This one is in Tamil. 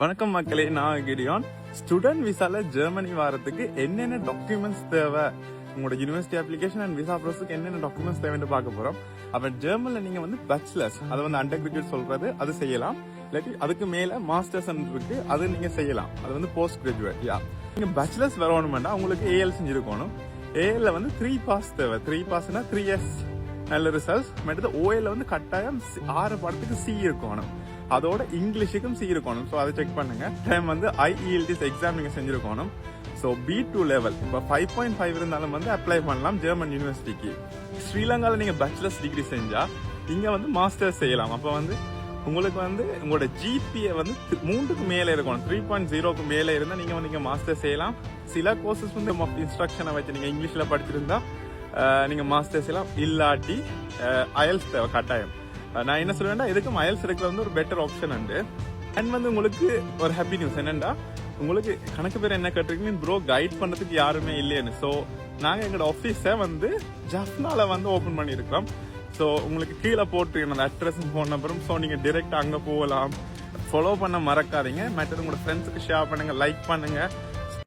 வணக்கம் மக்களே, நான் கிடியான். ஸ்டூடெண்ட் விசால ஜெர்மனி வாரத்துக்கு என்னென்ன டாக்குமெண்ட்ஸ் தேவை, உங்களோட யூனிவர்சிட்டி அப்ளிகேஷன் அண்ட் விசா ப்ரோசஸ்க்கு என்னென்ன டாக்குமெண்ட்ஸ் தேவைன்னு பார்க்க போறோம். அப்ப ஜெர்மன்ல நீங்க வந்து பேச்சுலர்ஸ், அதை வந்து அண்டர் கிராஜுவேட் சொல்றது, அது செய்யலாம். இல்லாட்டி அதுக்கு மேல மாஸ்டர்ஸ் இருக்கு, அது நீங்க செய்யலாம். அது வந்து போஸ்ட் கிராஜுவேட். நீங்க பேச்சுலர்ஸ் வரணும்னா உங்களுக்கு ஏஎல் செஞ்சிருக்கணும். ஏஎல்ல வந்து 3 பாஸ் தேவை. 3 பாஸ்னா 3 இயர்ஸ் நல்ல ரிசல்ட்ஸ். மற்றது ஓஎல்ல வந்து கட்டாயம் 6 பாடத்துக்கு சி இருக்கணும். அதோட இங்கிலீஷுக்கும் சி இருக்கணும். ஸோ அதை செக் பண்ணுங்க. டைம் வந்து IELTS எக்ஸாம் நீங்க செஞ்சிருக்கணும். ஸோ B2 லெவல் இப்போ 5.5 இருந்தாலும் வந்து அப்ளை பண்ணலாம் ஜெர்மன் யூனிவர்சிட்டிக்கு. ஸ்ரீலங்கால நீங்க பேச்சுலர்ஸ் டிகிரி செஞ்சா இங்க வந்து மாஸ்டர்ஸ் செய்யலாம். அப்போ வந்து உங்களுக்கு வந்து உங்களோட GPA வந்து 3க்கு மேல இருக்கணும். 3.0க்கு மேல இருந்தா நீங்க வந்து இங்க மாஸ்டர் செய்யலாம். சில கோர்சஸ் வந்து இன்ஸ்ட்ரக்ஷனை வச்சு நீங்க இங்கிலீஷ்ல படிச்சிருந்தா நீங்க மாஸ்டர்ஸ் செய்யலாம். இல்லாட்டி அயல்ஸ் தேவை கட்டாயம். நான் என்ன சொல்லுவேன்னா, இதுக்கும் அயல்ஸ் இருக்கிற வந்து ஒரு பெட்டர் ஆப்ஷன் உண்டு. அண்ட் வந்து உங்களுக்கு ஒரு ஹாப்பி நியூஸ் என்னன்னா, உங்களுக்கு கணக்கு பேர் என்ன கேட்டிருக்கீங்க, ப்ரோ கைட் பண்றதுக்கு யாருமே இல்லைன்னு. ஸோ நாங்கள் எங்களோட ஆஃபீஸை வந்து ஜஃப்னால வந்து ஓப்பன் பண்ணியிருக்கிறோம். ஸோ உங்களுக்கு கீழே போட்டுருக்கணும் அந்த அட்ரஸ், ஃபோன் நம்பரும். ஸோ நீங்கள் டிரெக்ட் அங்கே போகலாம். ஃபாலோ பண்ண மறக்காதீங்க. மற்றது உங்களோட ஃப்ரெண்ட்ஸுக்கு ஷேர் பண்ணுங்க, லைக் பண்ணுங்க.